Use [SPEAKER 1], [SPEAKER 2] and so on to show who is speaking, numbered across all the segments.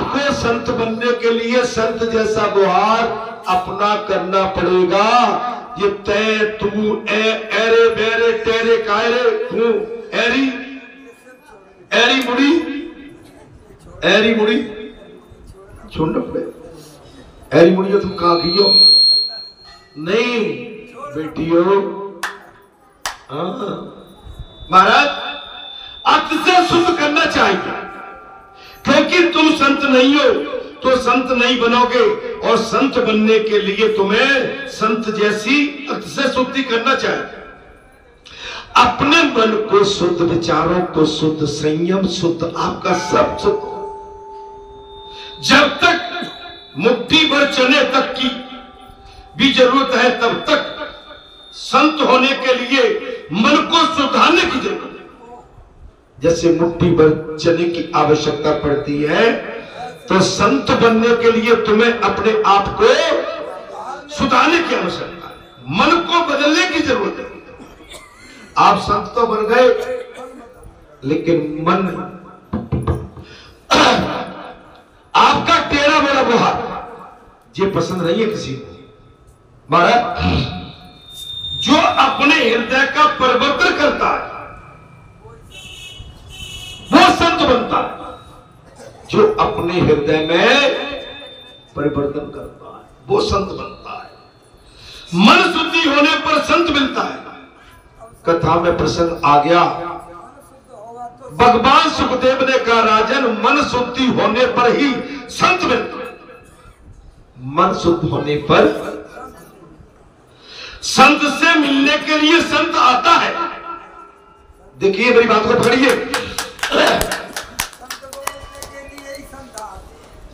[SPEAKER 1] आपको संत बनने के लिए संत जैसा व्यवहार अपना करना पड़ेगा। ये तय तू एरे बेरे तेरे कायरे तू एरी एरी मुड़ी एरी मुड़ी छोड़ना पड़ेगा। एरी मुड़ी तुम कहां की हो? नहीं बेटियों, महाराज अत से शुद्ध करना चाहिए, क्योंकि तुम संत नहीं हो तो संत नहीं बनोगे, और संत बनने के लिए तुम्हें संत जैसी अत से शुद्धि करना चाहिए। अपने मन को शुद्ध, विचारों को शुद्ध, संयम शुद्ध, आपका सब शुद्ध। जब तक मुट्ठी भर चने तक की भी जरूरत है, तब तक संत होने के लिए मन को सुधारने की जरूरत है। जैसे मुट्ठी भर चने की आवश्यकता पड़ती है, तो संत बनने के लिए तुम्हें अपने आप को सुधारने की आवश्यकता है, मन को बदलने की जरूरत है। आप संत तो बन गए, लेकिन मन आपका टेढ़ा मेढ़ा व्यवहार ये पसंद नहीं है किसी को। महाराज, जो अपने हृदय का परिवर्तन करता है वो संत बनता है। जो अपने हृदय में परिवर्तन करता है वो संत बनता है। मन शुद्धि होने पर संत मिलता है। कथा में प्रसंग आ गया, भगवान सुखदेव ने कहा, राजन मन शुद्धि होने पर ही संत मिलता है। मन शुद्ध होने पर संत से मिलने के लिए संत आता है। देखिए मेरी बात को पकड़िए।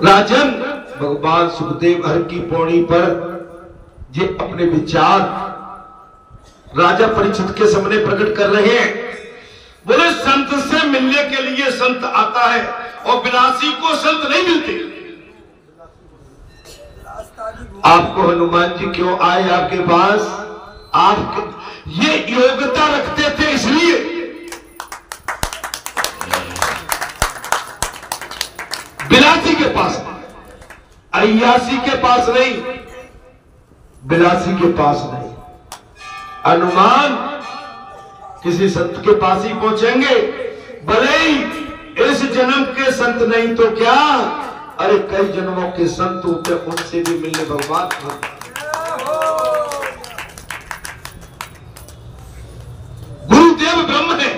[SPEAKER 1] राजन, भगवान सुखदेव हर की पौड़ी पर ये अपने विचार राजा परीक्षित के सामने प्रकट कर रहे हैं। बोले संत से मिलने के लिए संत आता है, और विलासी को संत नहीं मिलते। आपको हनुमान जी क्यों आए आपके पास? आप ये योग्यता रखते थे इसलिए। बिलासी के पास, अय्यासी के पास नहीं, बिलासी के पास नहीं। हनुमान किसी संत के पास ही पहुंचेंगे, भले ही इस जन्म के संत नहीं तो क्या, अरे कई जन्मों के संत होते, उनसे भी मिलने भगवान। गुरुदेव ब्रह्म है।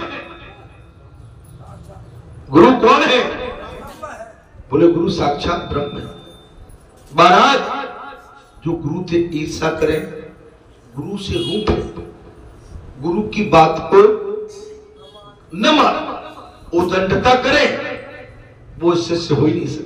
[SPEAKER 1] गुरु कौन है? बोले गुरु साक्षात ब्रह्म है। महाराज, जो गुरु थे ईर्षा करें, गुरु से रूप है, गुरु की बात को न माने, उदंडता करे, वो इससे हो ही नहीं सकता।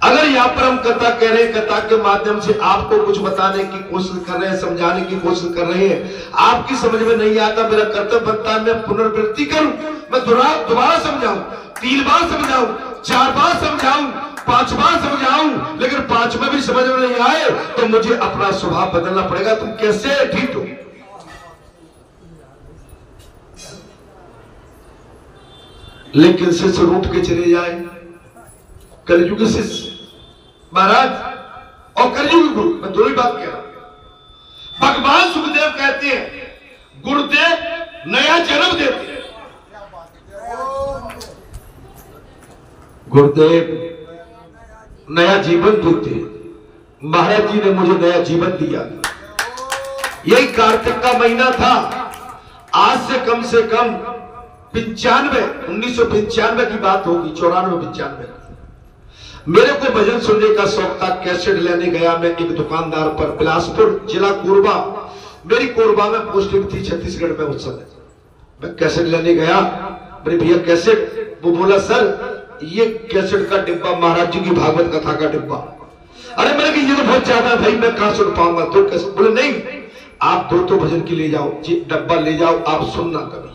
[SPEAKER 1] अगर यहाँ पर हम कथा कह रहे हैं, कथा के माध्यम से आपको कुछ बताने की कोशिश कर रहे हैं, समझाने की कोशिश कर रहे हैं, आपकी समझ में नहीं आता, मेरा कर्तव्य बनता है मैं पुनरावृत्ति करूं, मैं दोबारा समझाऊं, 3 बार समझाऊं, 4 बार समझाऊं, 5 बार समझाऊं, लेकिन 5 में भी समझ में नहीं आए तो मुझे अपना स्वभाव बदलना पड़ेगा। तुम कैसे ठीक हो? लेकिन शिष्य रूठ के चले जाए, कलयुगी शिष्य महाराज और कलयुगी गुरु, मैं दोनों ही बात कह रहा हूं। भगवान सुखदेव कहते हैं गुरुदेव नया जन्म देते हैं। गुरुदेव नया जीवन देते हैं। महाराज जी ने मुझे नया जीवन दिया। यही कार्तिक का महीना था। आज से कम 1995 की बात होगी, 94-95। मेरे को भजन सुनने का शौक था। कैसेट लेने गया मैं एक दुकानदार पर, बिलासपुर जिला कोरबा, मेरी कोरबा में पोस्टिंग थी छत्तीसगढ़ में उस समय। मैं कैसेट लेने गया, मेरे भैया कैसेट, वो बोला सर ये कैसेट का डिब्बा महाराज जी की भागवत कथा का डिब्बा। अरे मैंने कहा ये तो बहुत ज्यादा है भाई, मैं कहां सुन पाऊंगा। तो कैसे? बोले नहीं, आप 2 भजन की ले जाओ, डब्बा ले जाओ, आप सुनना कभी।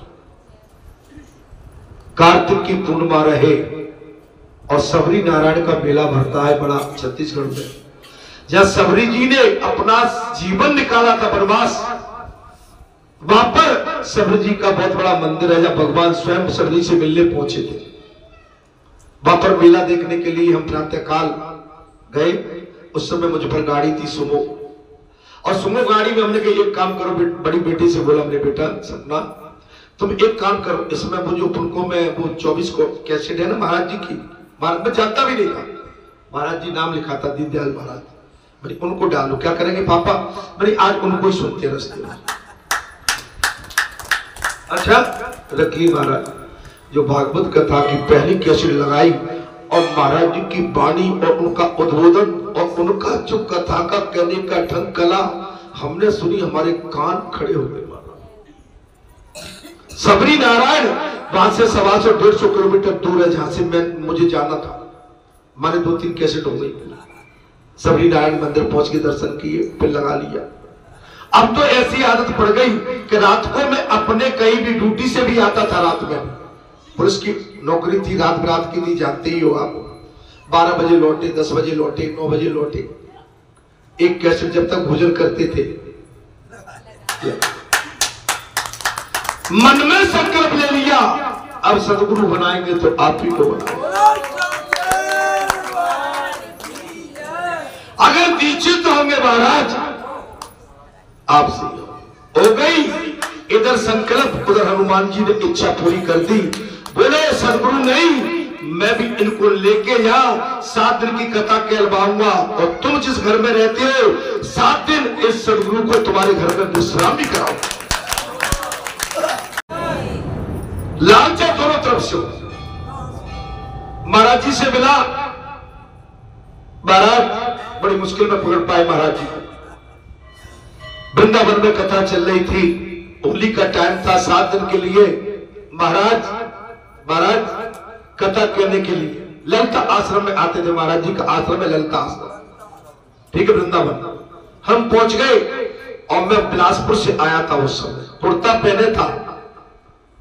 [SPEAKER 1] कार्तिक की पूर्णिमा रहे और सबरी नारायण का मेला भरता है बड़ा छत्तीसगढ़ में, जहां सबरी जी ने अपना जीवन निकाला था वनवास। वहां पर सबरी जी का बहुत बड़ा मंदिर है, जहां भगवान स्वयं सबरी से मिलने पहुंचे थे। वहां पर मेला देखने के लिए हम प्रातःकाल गए। उस समय मुझ पर गाड़ी थी सुमो, और सुमो गाड़ी में हमने कहा एक काम करो, बड़ी बेटी से बोला हमने, बेटा सपना तुम एक काम करो, इसमें वो जो उनको मैं वो 24 को कैसेट है ना महाराज जी की, महाराज मैं जानता भी नहीं था, महाराज जी नाम लिखा था दीनदयाल महाराज, मैंने उनको डालो। क्या करेंगे पापा? मैंने आज उनको ही सुनते हैं रास्ते में। अच्छा रख ली महाराज, जो भागवत कथा की पहली कैसेट लगाई और महाराज जी की वाणी और उनका उद्बोधन और उनका जो कथा का कहने का ढंग कला हमने सुनी, हमारे कान खड़े हो गए। सबरी नारायण वहां से 125 किलोमीटर दूर है जहां से मुझे जाना था। माने 2-3 कैसेट हो गई। सबरी नारायण मंदिर पहुंच के दर्शन किए, फिर लगा लिया। अब तो ऐसी आदत पड़ गई कि रात को मैं अपने कहीं भी ड्यूटी से भी आता था, रात में पुलिस की नौकरी थी, रात की नहीं, जानते ही हो आप। 12 बजे लौटे, 10 बजे लौटे, 9 बजे लौटे। एक कैसेट जब तक भोजन करते थे, मन में संकल्प ले लिया अब सदगुरु बनाएंगे तो आप ही को बनाएंगे। अगर दीक्षित होंगे महाराज आपसे हो गई। इधर संकल्प, उधर हनुमान जी ने इच्छा पूरी कर दी। बोले सदगुरु नहीं, मैं भी इनको लेके यहाँ 7 दिन की कथा कहलवाऊंगा, और तुम जिस घर में रहते हो 7 दिन इस सदगुरु को तुम्हारे घर में विश्राम भी कराओ। लालचा दोनों तरफ से। महाराज जी से मिला, महाराज बड़ी मुश्किल में पकड़ पाए महाराज जी को। वृंदावन में कथा चल रही थी, होली का टाइम था, 7 दिन के लिए महाराज कथा कहने के लिए ललिता आश्रम में आते थे। महाराज जी का आश्रम है ललिता आश्रम, ठीक है, वृंदावन। हम पहुंच गए और मैं बिलासपुर से आया था, उस समय कुर्ता पहने था,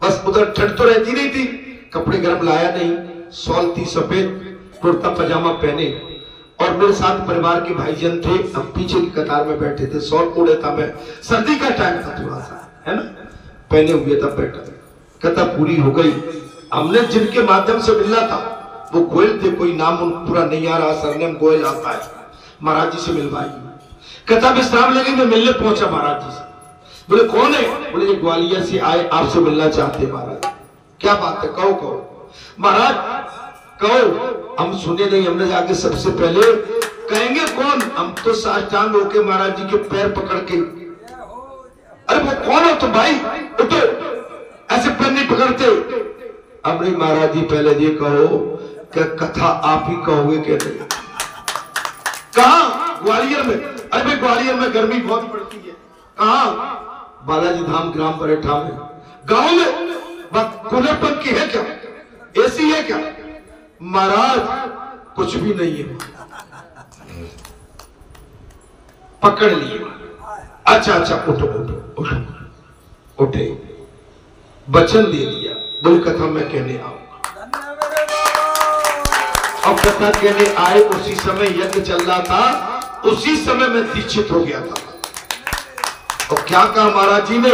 [SPEAKER 1] बस उधर ठंड तो रहती नहीं थी, कपड़े गर्म लाया नहीं, शॉल थी सफेद, कुर्ता पजामा पहने, और मेरे साथ परिवार के भाईजन थे। हम पीछे की कतार में बैठे थे, शॉल ओढ़े था मैं, सर्दी का टाइम था थोड़ा सा, है ना, पहने हुए था, बैठा। कथा पूरी हो गई। हमने जिनके माध्यम से मिलना था वो गोयल थे, कोई नाम उनको पूरा नहीं आ रहा, सरनेम गोयल आता है। महाराज जी से मिलवाई, कथा विश्राम लगी, मैं मिलने पहुंचा महाराज जी से। बोले कौन है? बोले ये ग्वालियर से आए, आपसे मिलना चाहते हैं महाराज। क्या बात है? कहो कहो महाराज, कहो। हम सुने नहीं, हमने जाके सबसे पहले कहेंगे कौन? हम तो साष्टांग होके महाराज जी के पैर पकड़ के, अरे वो कौन हो तुम भाई, उठो, ऐसे पैर नहीं पकड़ते। हमने महाराज जी पहले ये कहो कि कथा आप ही कहोगे कि नहीं? कहा? ग्वालियर में। अरे भाई ग्वालियर में गर्मी बहुत पड़ती है। कहा? बालाजी धाम ग्राम परेठा में, गांव में। कूलर पंखी है क्या? एसी है क्या? महाराज कुछ भी नहीं है। पकड़ लिए। अच्छा उठो उठो उठो, उठे, वचन दे दिया, बोले कथा मैं कहने आऊंगा। अब कथा कहने आए, उसी समय यज्ञ चल रहा था, उसी समय मैं दीक्षित हो गया था। और क्या कहा महाराज जी ने?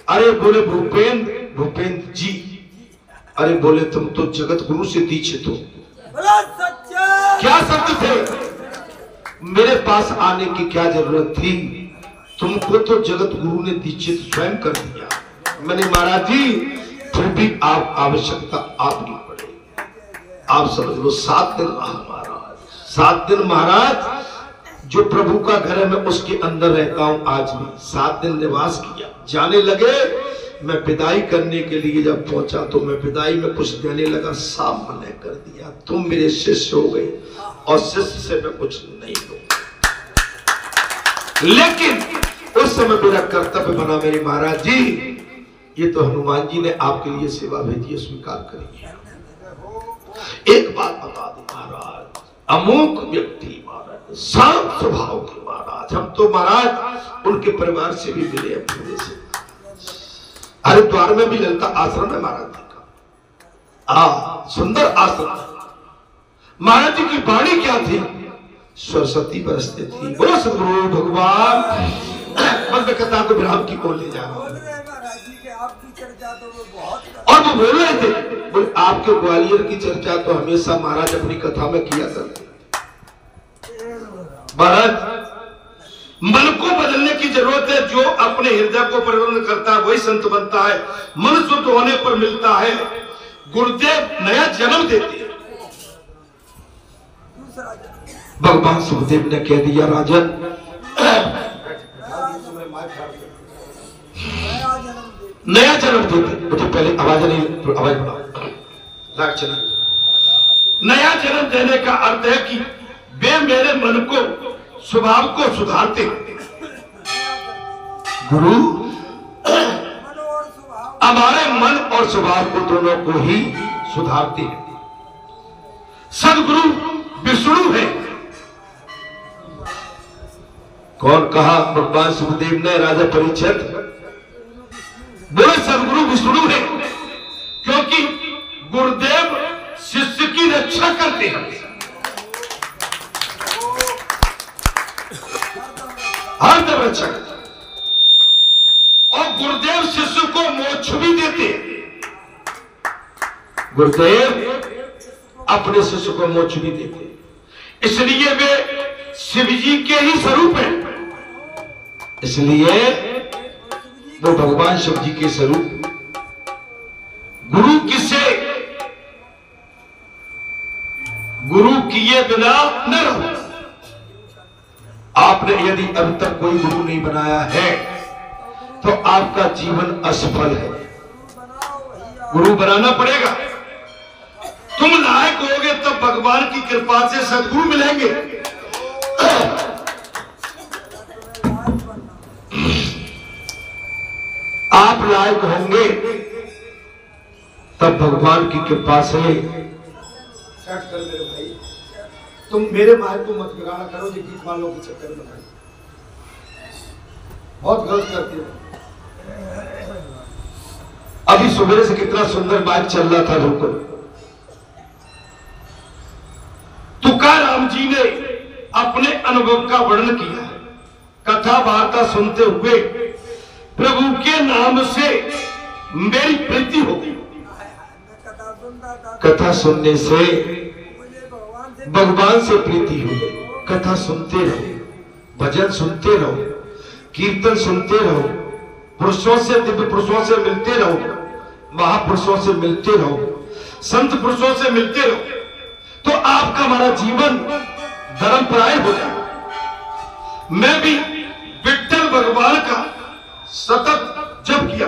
[SPEAKER 1] अरे बोले भूपेंद्र जी, अरे बोले तुम तो जगत गुरु से दीक्षित हो। क्या शब्द थे? मेरे पास आने की क्या जरूरत थी, तुमको तो जगत गुरु ने दीक्षित स्वयं कर दिया। मैंने महाराज जी फिर भी आप आवश्यकता आपकी पड़ेगी, आप समझ लो। 7 दिन रहा महाराज, 7 दिन महाराज। जो प्रभु का घर है मैं उसके अंदर रहता हूं आज भी। 7 दिन निवास किया। जाने लगे, मैं विदाई करने के लिए जब पहुंचा तो मैं विदाई में कुछ देने लगा, साफ मना कर दिया, तुम मेरे शिष्य हो गए और शिष्य से मैं कुछ नहीं लूंगा। लेकिन उस समय मेरा कर्तव्य बना, मेरे महाराज जी ये तो हनुमान जी ने आपके लिए सेवा भेजी है, स्वीकार करिए। एक बात बता दें महाराज, अमोघ व्यक्ति महाराज, शांत स्वभाव के महाराज। हम तो महाराज उनके परिवार से भी मिले हैं पूरे से। हरिद्वार में भी ललिता आश्रम है महाराज जी का, सुंदर आश्रम। महाराज जी की वाणी क्या थी? सरस्वती बरसती थी। बोलो सदगुरु भगवान। मैं कथा को विराम की ओर ले जा रहा हूं। और सब बोल रहे थे, बोले आपके ग्वालियर की चर्चा तो हमेशा महाराज अपनी कथा में किया करते। महाराज मन को बदलने की जरूरत है। जो अपने हृदय को परिवर्तन करता है वही संत बनता है। मन शुद्ध होने पर मिलता है। गुरुदेव नया जन्म देते हैं। भगवान सुखदेव ने कह दिया राजन नया जन्म देते। मुझे पहले आवाज नहीं, आवाज बढ़ाओ, लाइट चली। नया जन्म देने का अर्थ है कि वे मेरे मन को स्वभाव को सुधारते। गुरु हमारे मन और स्वभाव को दोनों को ही सुधारते हैं। सदगुरु विष्णु है। कौन कहा? भगवान सुखदेव ने राजा परीक्षित। बोले सदगुरु विष्णु है क्योंकि गुरुदेव शिष्य की रक्षा करते हैं। हर दम रक्षा करते और गुरुदेव शिष्य को मोक्ष भी देते। गुरुदेव अपने शिष्य को मोक्ष भी देते, इसलिए वे शिव जी के ही स्वरूप हैं। इसलिए वो भगवान शिव जी के स्वरूप। गुरु किसे गुरु किए बिना न रहो। आपने यदि अभी तक कोई गुरु नहीं बनाया है तो आपका जीवन असफल है। गुरु बनाना पड़ेगा। तुम लायक होगे तब भगवान की कृपा से सदगुरु मिलेंगे। आप लायक होंगे तब भगवान की कृपा से। कर मेरे भाई, तुम मेरे माइक को मत बिगाड़ा करो जो गीत वालों के चक्कर में भाई बहुत गलत करते हो। अभी सुबह से कितना सुंदर माइक चल रहा था। बिल्कुल तुकाराम जी ने अपने अनुभव का वर्णन किया है। कथा वार्ता सुनते हुए प्रभु के नाम से मेरी प्रीति हो गई। कथा सुनने से भगवान से प्रीति हो। कथा सुनते रहो, भजन सुनते रहो, कीर्तन सुनते रहो, पुरुषों से दिव्य पुरुषों से मिलते रहो, महापुरुषों से मिलते रहो, संत पुरुषों से मिलते रहो तो आपका हमारा जीवन धर्मप्राय हो जाए। मैं भी विठ्ठल भगवान का सतत जप किया,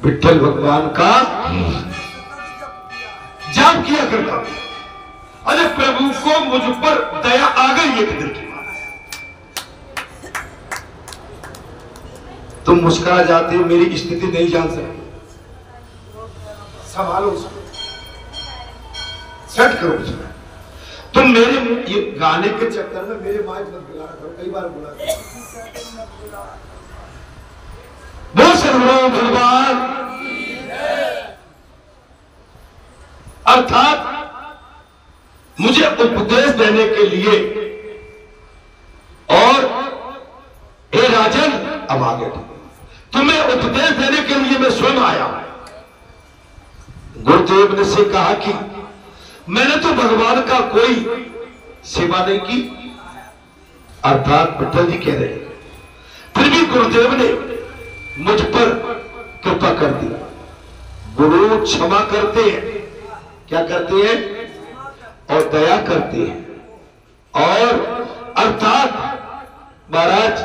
[SPEAKER 1] विठ्ठल भगवान का जप किया करता। अरे प्रभु को मुझ पर दया आ गई एक दिन की बात। तुम मुस्कुरा जाते हो, मेरी स्थिति नहीं जान सकते। संभालो उसको, सेट करो उसको। तुम मेरे ये गाने के चक्कर में मेरे माइक मत बिगाड़ा करो। कई बार बुला बोल सदगुरु भगवान। अर्थात मुझे उपदेश देने के लिए और हे राजन अब आगे तुम्हें उपदेश देने के लिए मैं स्वयं आया। गुरुदेव ने से कहा कि मैंने तो भगवान का कोई सेवा नहीं की। अर्थात विठ्ठल जी कह रहे फिर भी गुरुदेव ने मुझ पर कृपा कर दी। गुरु क्षमा करते हैं, क्या करते हैं? और दया करते हैं। और अर्थात महाराज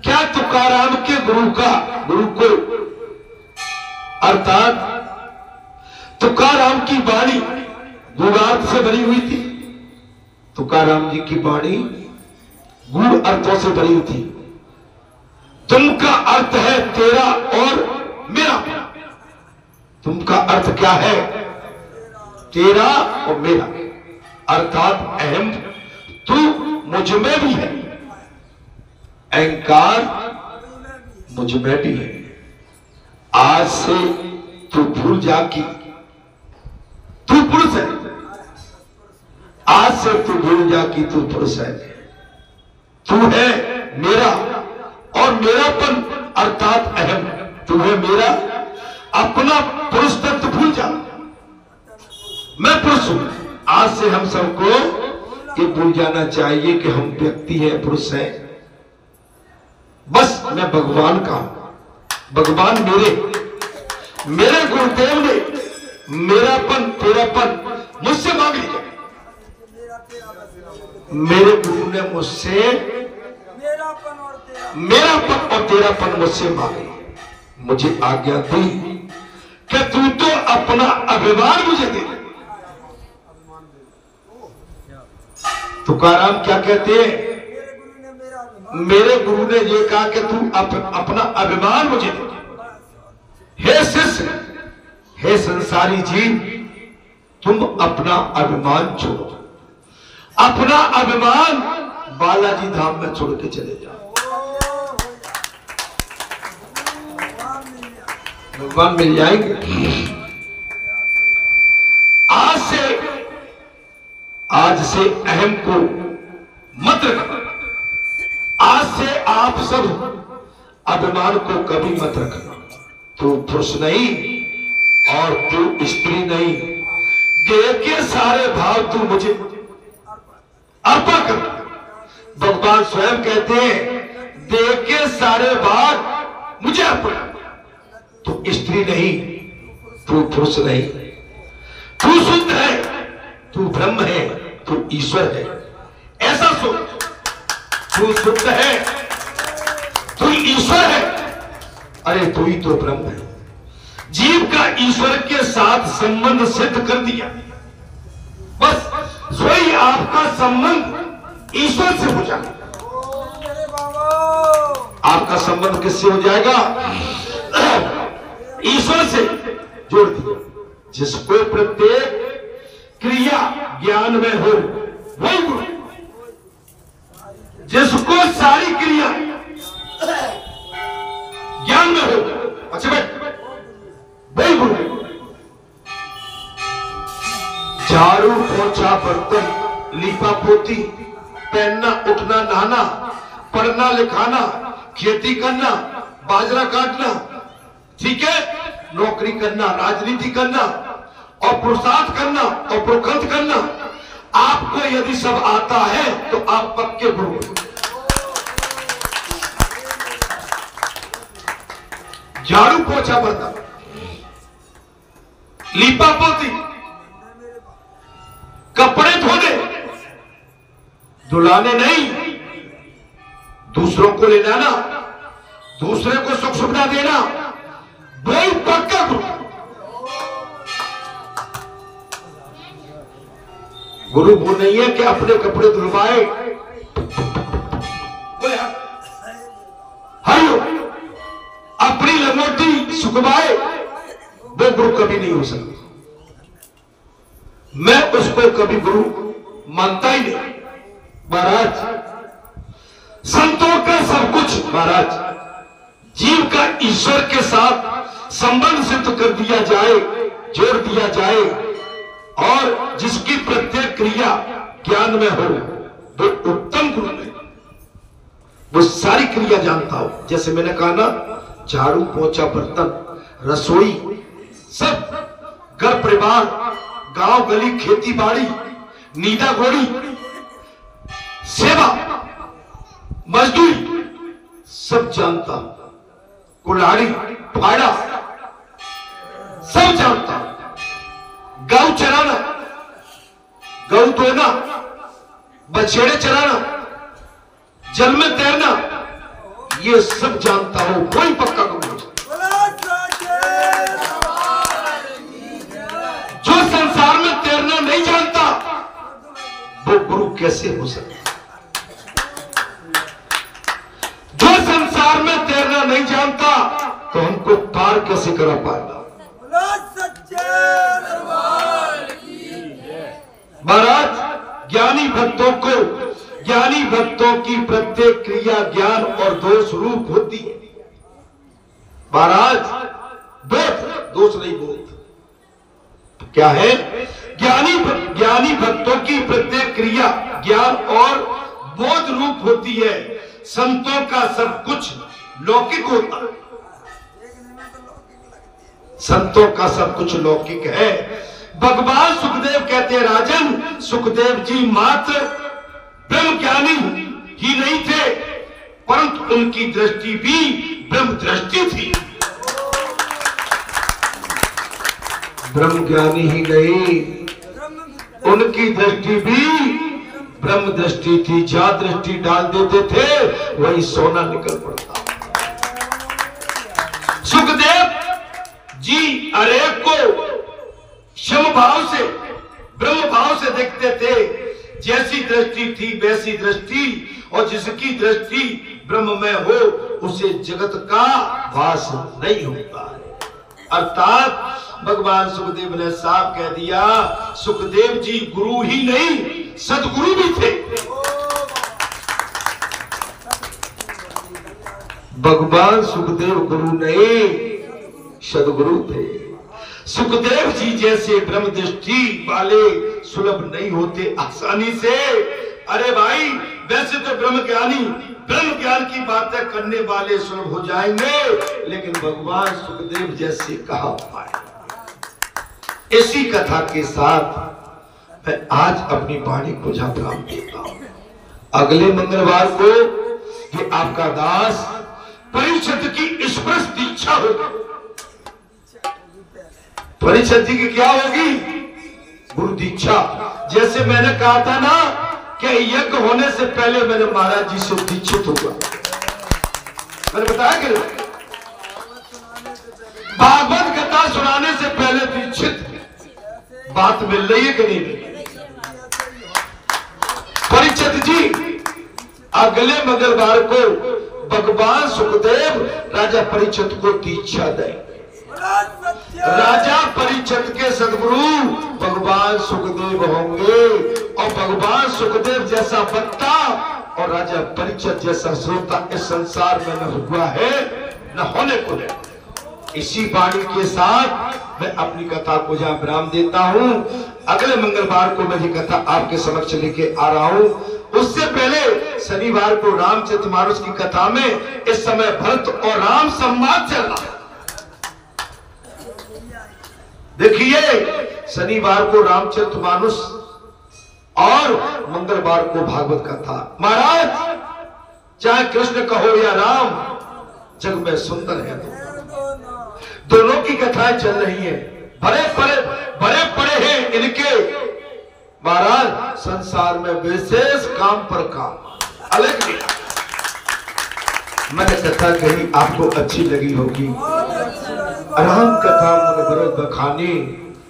[SPEAKER 1] क्या तुकाराम के गुरु को अर्थात तुकाराम की वाणी गूढ़ार्थ से भरी हुई थी। तुकाराम जी की वाणी गूढ़ अर्थों से भरी हुई थी। तुम का अर्थ है तेरा और मेरा। तुम का अर्थ क्या है? तेरा और मेरा। अर्थात अहम तू मुझ में भी है, अहंकार मुझ में भी है। आज से तू भूल जा कि तू पुरुष है। आज से तू भूल जा कि तू पुरुष है। तू है मेरा और मेरापन अर्थात अहम। तू है मेरा अपना पुरुष तत्व भूल जा। मैं पुरुष हूं। आज से हम सबको ये भूल जाना चाहिए कि हम व्यक्ति हैं, पुरुष हैं। बस मैं भगवान का हूं। भगवान मेरे गुरुदेव ने मेरापन तेरापन मुझसे मांग लिया। मेरे गुरु ने मुझसे मेरापन और तेरापन मुझसे मांगे। मुझे आज्ञा दी कि तू तो अपना अभिमान मुझे दे। तुकाराम क्या कहते हैं? मेरे गुरु ने ये कहा कि तू अपना अभिमान मुझे दे। हे शिष्य, हे संसारी जीव, तुम अपना अभिमान छोड़ो। अपना अभिमान बालाजी धाम में छोड़ के चले जाओ। भगवान मिल जाएंगे। आज से अहम को मत रखना। आज से आप सब अभिमान को कभी मत रखना। तू पुरुष नहीं और तू स्त्री नहीं। देह के सारे भाव तू मुझे अर्पण कर। भगवान स्वयं कहते हैं देह के सारे भाव मुझे अर्पण। तू स्त्री नहीं, तू पुरुष नहीं, तू शुद्ध है, तू ब्रह्म है, तू ईश्वर है। ऐसा सोच। तू शुद्ध है, तू ईश्वर है। अरे तू ही तो ब्रह्म है। जीव का ईश्वर के साथ संबंध सिद्ध कर दिया। बस वही आपका संबंध ईश्वर से हो जाएगा। आपका संबंध किससे हो जाएगा? ईश्वर से जोड़ दिया। जिसको प्रत्येक क्रिया ज्ञान में हो वही गुरु। जिसको सारी क्रिया ज्ञान में हो, अच्छा भाई, वही गुरु। झाड़ू पोछा बर्तन लीपा पोती, पहनना उठना नहाना, पढ़ना लिखाना, खेती करना, बाजरा काटना, ठीक है, नौकरी करना, राजनीति करना और पुरुषार्थ करना और प्रखंड करना। आपको यदि सब आता है तो आप पक्के गुरु हैं। झाड़ू पोछा बर्तन लीपा पोती, कपड़े धोने, धुलाने नहीं, दूसरों को ले जाना, दूसरे को सुख सुविधा देना, वही पक्का गुरु। गुरु वो नहीं है कि अपने कपड़े धुलवाए, हरियो अपनी लंगोटी सुखवाए, वो गुरु कभी नहीं हो सकता। मैं उसको कभी गुरु मानता ही नहीं। महाराज संतों का सब कुछ, महाराज जीव का ईश्वर के साथ संबंध सिद्ध कर दिया जाए, जोड़ दिया जाए, और जिसकी प्रत्येक क्रिया ज्ञान में हो वो उत्तम गुरु है। वो सारी क्रिया जानता हो। जैसे मैंने कहा ना, झाड़ू पोछा बर्तन रसोई सब, घर परिवार, गांव गली, खेती बाड़ी, नीदा गोड़ी, सेवा, मजदूरी सब जानता। कुल्हाड़ी फाड़ा सब जानता। गौ चराना, गौ धोना, बछेड़े चराना, जल में तैरना, ये सब जानता हो, कोई पक्का गुरु। जो संसार में तैरना नहीं जानता वो गुरु कैसे हो सकता? जो संसार में तैरना नहीं जानता तो हमको पार कैसे करा पाएगा? महाराज ज्ञानी भक्तों को, ज्ञानी भक्तों की प्रत्येक क्रिया ज्ञान और दोष रूप होती है। महाराज दोष नहीं बोलते। क्या है? ज्ञानी भक्तों की प्रत्येक क्रिया ज्ञान और बोध रूप होती है। संतों का सब कुछ लौकिक होता है। संतों का सब कुछ लौकिक है। भगवान सुखदेव कहते हैं, राजन सुखदेव जी मात्र ब्रह्म ज्ञानी ही नहीं थे, परंतु उनकी दृष्टि भी ब्रह्म दृष्टि थी। ब्रह्म ज्ञानी ही नहीं, उनकी दृष्टि भी ब्रह्म दृष्टि थी। जहां दृष्टि डाल देते थे वही सोना निकल पड़ता। सुखदेव जी अरेक को क्षम भाव से, ब्रह्म भाव से देखते थे। जैसी दृष्टि थी वैसी दृष्टि, और जिसकी दृष्टि ब्रह्म में हो उसे जगत का वास नहीं होता है। अर्थात भगवान सुखदेव ने साफ कह दिया, सुखदेव जी गुरु ही नहीं सदगुरु भी थे। भगवान सुखदेव गुरु नहीं सदगुरु थे। सुखदेव जी जैसे ब्रह्म दृष्टि वाले सुलभ नहीं होते आसानी से। अरे भाई, वैसे तो ब्रह्म ज्ञानी ब्रह्म ज्ञान की बातें करने वाले सुलभ हो जाएंगे, लेकिन भगवान सुखदेव जैसे कहां पाए। इसी कथा के साथ मैं आज अपनी वाणी को जहां विराम देता हूं। अगले मंगलवार को ये आपका दास परीक्षित की स्पर्श दीक्षा होगी। परीक्षित जी की क्या होगी? गुरु दीक्षा। जैसे मैंने कहा था ना कि यज्ञ होने से पहले मैंने महाराज जी से दीक्षित होगा, मैंने बताया कि भागवत कथा सुनाने से पहले दीक्षित। बात मिल रही है कि नहीं? परीक्षित जी अगले मंगलवार को भगवान सुखदेव राजा परीक्षित को दीक्षा देंगे। राजा परीक्षित के सदगुरु भगवान सुखदेव होंगे, और भगवान सुखदेव जैसा वक्ता और राजा परीक्षित जैसा श्रोता इस संसार में न हुआ है न होने को है। इसी वाणी के साथ मैं अपनी कथा को जहां विराम देता हूं। अगले मंगलवार को मैं ये कथा आपके समक्ष लेके आ रहा हूं। उससे पहले शनिवार को रामचरितमानस की कथा में इस समय भरत और राम संवाद चल रहा है। देखिए, शनिवार को रामचरितमानस और मंगलवार को भागवत कथा। महाराज, चाहे कृष्ण कहो या राम, जग में सुंदर है दोनों की कथाएं चल रही हैं। बड़े पड़े हैं इनके महाराज संसार में विशेष काम पर काम अलग नहीं। मैंने कथा कही, आपको अच्छी लगी होगी। राम कथा मन भरत बखानी,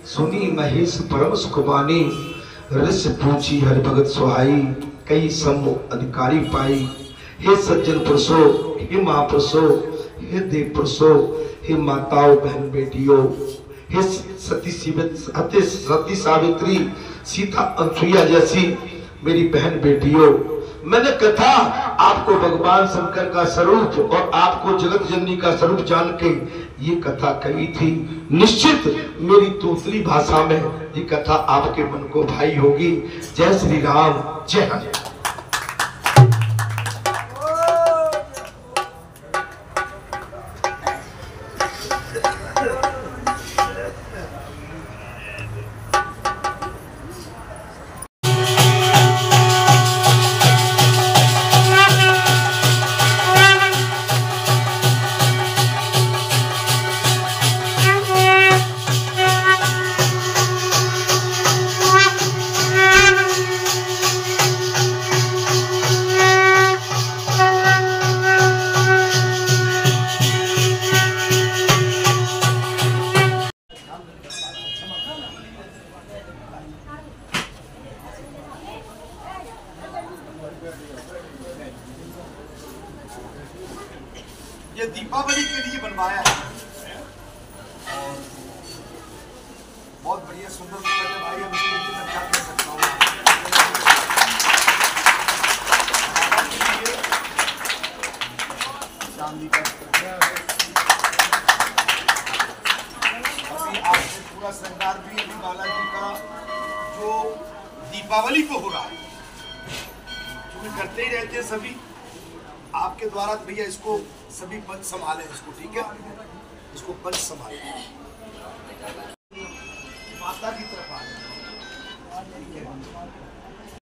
[SPEAKER 1] सुनी महेश परम सुखमानी। ऋषि पूछी हरि भगत सुहाई, कई सम्मुख अधिकारी पाई। हे सज्जन पुरुषो, हे महापुरुषो, हे देव पुरुषो, हे माताओं बहन बेटियों, हे सती सावित्री, सीता अनसुईया जैसी मेरी बहन बेटियों। मैंने कथा आपको भगवान शंकर का स्वरूप और आपको जगत जननी का स्वरूप जान के ये कथा कही थी। निश्चित मेरी दूसरी भाषा में ये कथा आपके मन को भाई होगी। जय श्री राम, जय हनुमान।
[SPEAKER 2] ये दीपावली के लिए बनवाया है और बहुत बढ़िया सुंदर है भाई। हम इसको मैं क्या कह सकता हूँ। चांदी का अभी आपसे पूरा श्रृंगार भी अभी बालाजी का जो दीपावली को हो रहा है, क्योंकि करते ही रहते हैं सभी आपके द्वारा। भैया इसको सभी पंच संभालें इसको, ठीक है? इसको पंच संभालें। माता की तरफ आ जाए।